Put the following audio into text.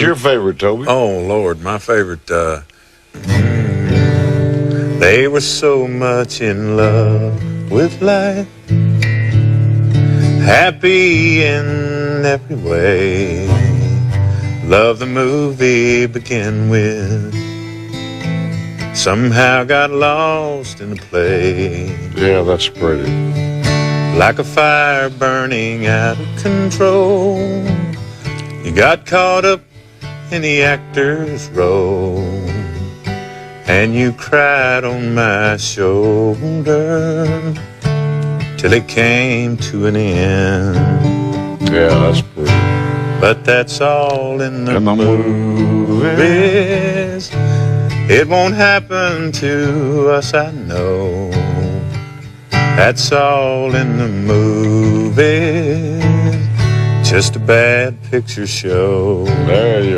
Your favorite, Toby? Oh, Lord, my favorite. They were so much in love with life, happy in every way. Love the movie began with, somehow got lost in the play. Yeah, that's pretty. Like a fire burning out of control, you got caught up in the actor's role, and you cried on my shoulder till it came to an end. Yeah, that's pretty. But that's all in the movies. It won't happen to us, I know. That's all in the movies. Just a bad picture show. There you